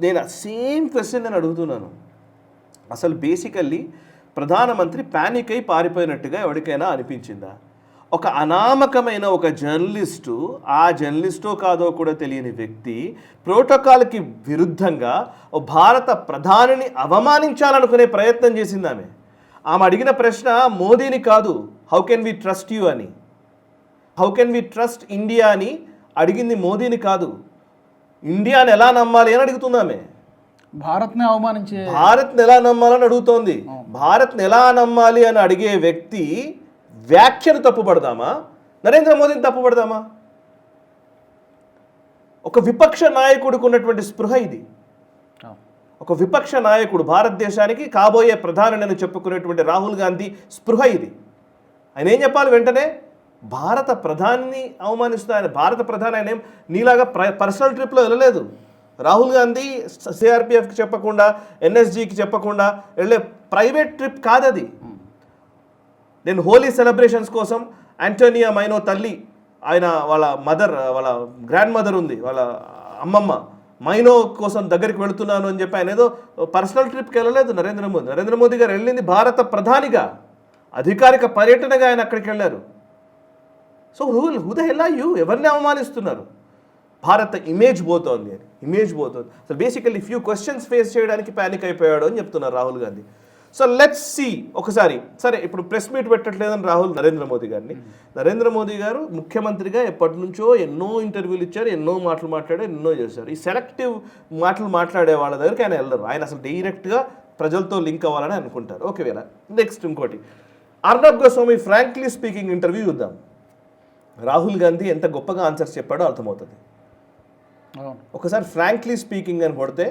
నేను సేమ్ క్వశ్చన్ నేను అడుగుతున్నాను. అసలు బేసికల్లీ ప్రధానమంత్రి ప్యానిక్ అయి పారిపోయినట్టుగా ఎవరికైనా అనిపించిందా? ఒక అనామకమైన ఒక జర్నలిస్టు, ఆ జర్నలిస్టో కాదో కూడా తెలియని వ్యక్తి ప్రోటోకాల్కి విరుద్ధంగా భారత ప్రధానిని అవమానించాలనుకునే ప్రయత్నం చేసింది ఆమె. అడిగిన ప్రశ్న మోదీని కాదు, how can we trust you అని, how can we trust India అని అడిగింది మోదీని కాదు. ఇండియాని ఎలా నమ్మాలి అని అడుగుతుందామే. భారత్ని ఎలా నమ్మాలని అడుగుతోంది. భారత్ని ఎలా నమ్మాలి అని అడిగే వ్యక్తి వ్యాఖ్యను తప్పుపడదామా, నరేంద్ర మోదీని తప్పుపడదామా? ఒక విపక్ష నాయకుడికి ఉన్నటువంటి స్పృహ ఇది. ఒక విపక్ష నాయకుడు, భారతదేశానికి కాబోయే ప్రధాని అని చెప్పుకునేటువంటి రాహుల్ గాంధీ స్పృహ ఇది. ఆయన ఏం చెప్పాలి? వెంటనే భారత ప్రధానిని అవమానిస్తూ, ఆయన భారత ప్రధాని, ఆయన ఏం నీలాగా పర్సనల్ ట్రిప్లో వెళ్ళలేదు. రాహుల్ గాంధీ సిఆర్పిఎఫ్కి చెప్పకుండా, ఎన్ఎస్జీకి చెప్పకుండా వెళ్ళే ప్రైవేట్ ట్రిప్ కాదది. నేను హోలీ సెలబ్రేషన్స్ కోసం యాంటోనియా మైనో తల్లి, ఆయన వాళ్ళ గ్రాండ్ మదర్ ఉంది, వాళ్ళ అమ్మమ్మ మైనో కోసం దగ్గరికి వెళుతున్నాను అని చెప్పి ఆయన ఏదో పర్సనల్ ట్రిప్కి వెళ్ళలేదు నరేంద్ర మోదీ గారు వెళ్ళింది భారత ప్రధానిగా, అధికారిక పర్యటనగా ఆయన అక్కడికి వెళ్ళారు. So who the hell are you? ఎవరిని అవమానిస్తున్నారు? భారత ఇమేజ్ పోతోంది. So basically few questions face చేయడానికి ప్యానిక్ అయిపోయాడు అని చెప్తున్నారు Rahul Gandhi. So let's see ఒకసారి. సరే, ఇప్పుడు ప్రెస్ మీట్ పెట్టట్లేదని నరేంద్ర మోదీ గారిని. నరేంద్ర మోదీ గారు ముఖ్యమంత్రిగా ఎప్పటి నుంచో ఎన్నో ఇంటర్వ్యూలు ఇచ్చారు, ఎన్నో మాటలు మాట్లాడారు, ఎన్నో చేశారు. ఈ సెలెక్టివ్ మాటలు మాట్లాడే వాళ్ళ దగ్గరికి ఆయన వెళ్ళరు. ఆయన అసలు డైరెక్ట్గా ప్రజలతో లింక్ అవ్వాలని అనుకుంటారు. ఓకే, వేళ నెక్స్ట్ ఇంకోటి, Arnab Goswami frankly speaking interview చూద్దాం. రాహుల్ గాంధీ ఎంత గొప్పగా ఆన్సర్స్ చెప్పాడో అర్థమవుతుంది. ఒకసారి ఫ్రాంక్లీ స్పీకింగ్ అని కొడితే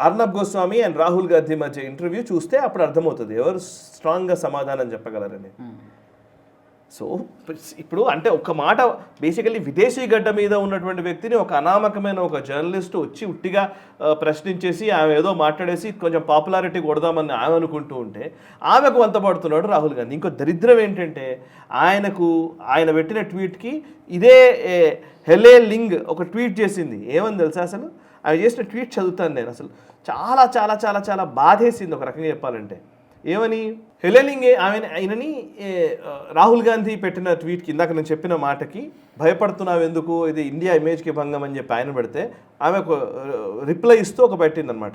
అర్నబ్ గోస్వామి అండ్ రాహుల్ గాంధీ మధ్య ఇంటర్వ్యూ చూస్తే అప్పుడు అర్థమవుతుంది ఎవరు స్ట్రాంగ్గా సమాధానం చెప్పగలరని. సో ఇప్పుడు అంటే ఒక మాట బేసికల్లీ విదేశీ గడ్డ మీద ఉన్నటువంటి వ్యక్తిని ఒక అనామకమైన ఒక జర్నలిస్ట్ వచ్చి ఉట్టిగా ప్రశ్నించేసి ఆమె ఏదో మాట్లాడేసి కొంచెం పాపులారిటీ కొడదామని ఆమె అనుకుంటూ ఉంటే ఆమెకు వంతపడుతున్నాడు రాహుల్ గాంధీ. ఇంకో దరిద్రం ఏంటంటే ఆయన పెట్టిన ట్వీట్కి ఇదే హెలే లింగ్ ఒక ట్వీట్ చేసింది. ఏమని తెలుసా అసలు? ఆమె చేసిన ట్వీట్ చదువుతాను నేను. అసలు చాలా చాలా చాలా చాలా బాధేసింది ఒక రకంగా చెప్పాలంటే. ఏమని? హెలెలింగే ఆయనని రాహుల్ గాంధీ పెట్టిన ట్వీట్కి ఇందాక నేను చెప్పిన మాటకి భయపడుతున్నావు ఎందుకు, ఇది ఇండియా ఇమేజ్కి భంగం అని చెప్పి ఆయన పెడితే ఆమె ఒక రిప్లై ఇస్తూ ఒక పెట్టిందనమాట.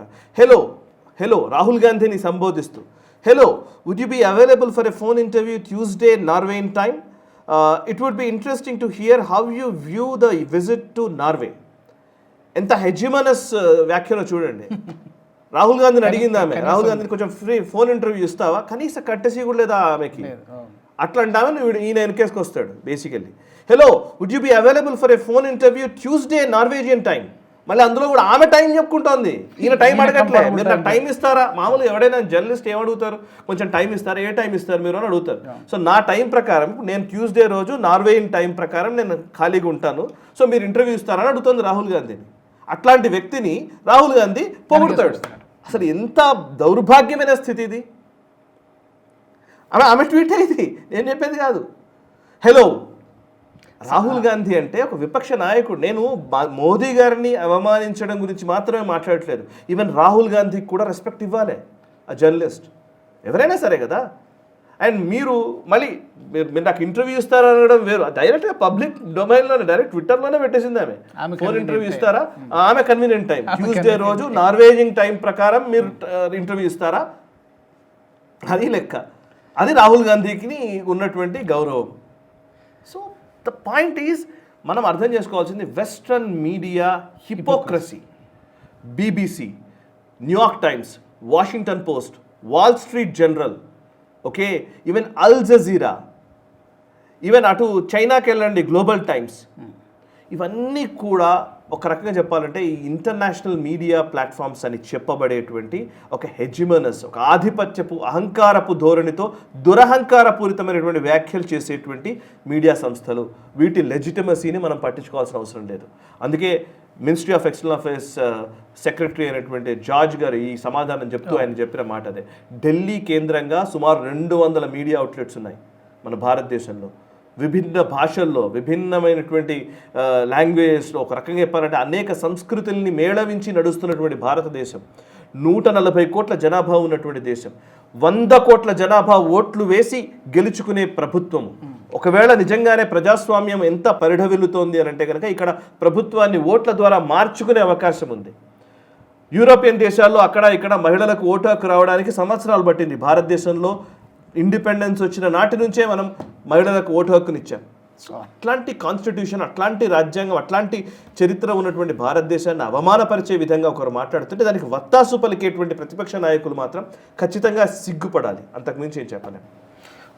హలో రాహుల్ గాంధీని సంబోధిస్తూ, hello would you be available for a phone interview Tuesday Norwegian time? It would be interesting to hear how you view the visit to Norway. ఎంత హెజిమనస్ వ్యాఖ్యలో చూడండి. రాహుల్ గాంధీని అడిగింది ఆమె, రాహుల్ గాంధీని కొంచెం ఫ్రీ ఫోన్ ఇంటర్వ్యూ ఇస్తావా, కనీసం కట్టేసి కూడా లేదా ఆమెకి. అట్లాంటి ఆమె ఈయన వెనకేసుకు వస్తాడు basically. Hello would you be available for a phone interview Tuesday Norwegian time. మళ్ళీ అందులో కూడా ఆమె టైం చెప్పుకుంటోంది, ఈయన టైం అడగట్లే. మీరు నాకు టైం ఇస్తారా? మామూలుగా ఎవడైనా జర్నలిస్ట్ ఏమడుగుతారు, కొంచెం టైం ఇస్తారా, ఏ టైం ఇస్తారు మీరు అని అడుగుతారు. సో నా టైం ప్రకారం నేను ట్యూస్డే రోజు నార్వేయిన్ టైం ప్రకారం నేను ఖాళీగా ఉంటాను, సో మీరు ఇంటర్వ్యూ ఇస్తారని అడుగుతుంది రాహుల్ గాంధీని. అట్లాంటి వ్యక్తిని రాహుల్ గాంధీ పొగుడుతాడు. అసలు ఎంత దౌర్భాగ్యమైన స్థితి ఇది. ఆమె ట్వీట్ అయింది, నేను చెప్పేది కాదు. హలో రాహుల్ గాంధీ అంటే ఒక విపక్ష నాయకుడు. నేను మోదీ గారిని అవమానించడం గురించి మాత్రమే మాట్లాడట్లేదు. ఈవెన్ రాహుల్ గాంధీకి కూడా రెస్పెక్ట్ ఇవ్వాలి ఆ జర్నలిస్ట్, ఎవరైనా సరే కదా. అండ్ మీరు మళ్ళీ మీరు నాకు ఇంటర్వ్యూ ఇస్తారనడం వేరు. డైరెక్ట్గా పబ్లిక్ డొమైన్లోనే డైరెక్ట్ ట్విట్టర్లోనే పెట్టేసింది ఆమె. ఫోన్ ఇంటర్వ్యూ ఇస్తారా? ఆమె కన్వీనియంట్ టైం ట్యూస్డే రోజు నార్వేజింగ్ టైం ప్రకారం మీరు ఇంటర్వ్యూ ఇస్తారా? అది లెక్క. అది రాహుల్ గాంధీకి ఉన్నటువంటి గౌరవం. సో ద పాయింట్ ఈజ్ మనం అర్థం చేసుకోవాల్సింది western media hypocrisy. BBC, New York Times, Washington Post, Wall Street Journal, okay, even Al Jazeera, even అటు చైనాకి వెళ్ళండి గ్లోబల్ టైమ్స్, ఇవన్నీ కూడా ఒక రకంగా చెప్పాలంటే ఈ ఇంటర్నేషనల్ మీడియా ప్లాట్ఫామ్స్ అని చెప్పబడేటువంటి ఒక హెజిమనస్, ఒక ఆధిపత్యపు అహంకారపు ధోరణితో దురహంకారపూరితమైనటువంటి వ్యాఖ్యలు చేసేటువంటి మీడియా సంస్థలు. వీటి లెజిటిమసీని మనం పట్టించుకోవాల్సిన అవసరం లేదు. అందుకే ministry of external affairs secretary అయినటువంటి జార్జ్ గారు ఈ సమాధానం చెప్తూ ఆయన చెప్పిన మాట అదే. ఢిల్లీ కేంద్రంగా సుమారు 200 మీడియా అవుట్లెట్స్ ఉన్నాయి మన భారతదేశంలో, విభిన్న భాషల్లో, విభిన్నమైనటువంటి లాంగ్వేజ్లో, ఒక రకంగా చెప్పాలంటే అనేక సంస్కృతుల్ని మేళవించి నడుస్తున్నటువంటి భారతదేశం, 140 కోట్ల జనాభా ఉన్నటువంటి దేశం, 100 కోట్ల జనాభా ఓట్లు వేసి గెలుచుకునే ప్రభుత్వం. ఒకవేళ నిజంగానే ప్రజాస్వామ్యం ఎంత పరిఢవిల్లుతోంది అని అంటే కనుక ఇక్కడ ప్రభుత్వాన్ని ఓట్ల ద్వారా మార్చుకునే అవకాశం ఉంది. యూరోపియన్ దేశాల్లో అక్కడ ఇక్కడ మహిళలకు ఓటు హక్కు రావడానికి సంవత్సరాలు పట్టింది. భారతదేశంలో ఇండిపెండెన్స్ వచ్చిన నాటి నుంచే మనం మహిళలకు ఓటు హక్కునిచ్చాం. సో అట్లాంటి కాన్స్టిట్యూషన్, అట్లాంటి రాజ్యాంగం, అట్లాంటి చరిత్ర ఉన్నటువంటి భారతదేశాన్ని అవమానపరిచే విధంగా ఒకరు మాట్లాడుతుంటే దానికి వత్తాసు పలికేటువంటి ప్రతిపక్ష నాయకులు మాత్రం ఖచ్చితంగా సిగ్గుపడాలి. అంతకుమించి ఏం చెప్పలేం.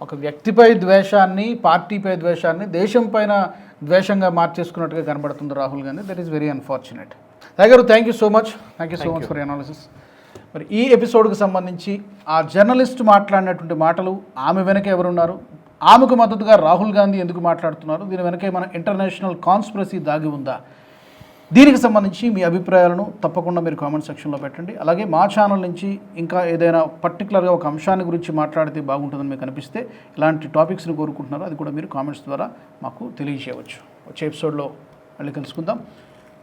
ఒక వ్యక్తిపై ద్వేషాన్ని, పార్టీపై ద్వేషాన్ని దేశం పైన ద్వేషంగా మార్చేసుకున్నట్టుగా కనబడుతుంది Rahul Gandhi. That is very unfortunate. గారు thank you so much for analysis. మరి ఈ ఎపిసోడ్కి సంబంధించి ఆ జర్నలిస్ట్ మాట్లాడినటువంటి మాటలు, ఆమె వెనక ఎవరున్నారు, ఆమెకు మద్దతుగా రాహుల్ గాంధీ ఎందుకు మాట్లాడుతున్నారు, దీని వెనక మన ఇంటర్నేషనల్ కాన్స్పిరసీ దాగి ఉందా, దీనికి సంబంధించి మీ అభిప్రాయాలను తప్పకుండా మీరు కామెంట్ సెక్షన్లో పెట్టండి. అలాగే మా ఛానల్ నుంచి ఇంకా ఏదైనా పర్టికులర్గా ఒక అంశాన్ని గురించి మాట్లాడితే బాగుంటుందని మీకు అనిపిస్తే, ఇలాంటి టాపిక్స్ని కోరుకుంటున్నారో అది కూడా మీరు కామెంట్స్ ద్వారా మాకు తెలియజేయవచ్చు. వచ్చే ఎపిసోడ్లో మళ్ళీ కలుసుకుందాం.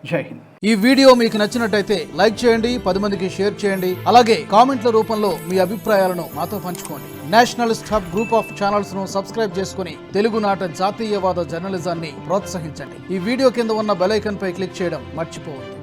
జై హింద్. ఈ వీడియో మీకు నచ్చినట్టయితే లైక్ చేయండి, 10 మందికి షేర్ చేయండి. అలాగే కామెంట్ల రూపంలో మీ అభిప్రాయాలను మాతో పంచుకోండి. Nationalist hub group of channels ను సబ్స్క్రైబ్ చేసుకుని తెలుగునాట జాతీయవాద జర్నలిజాన్ని ప్రోత్సహించండి. ఈ వీడియో కింద ఉన్న బెల్ ఐకాన్ పై క్లిక్ చేయడం మర్చిపోవద్దు.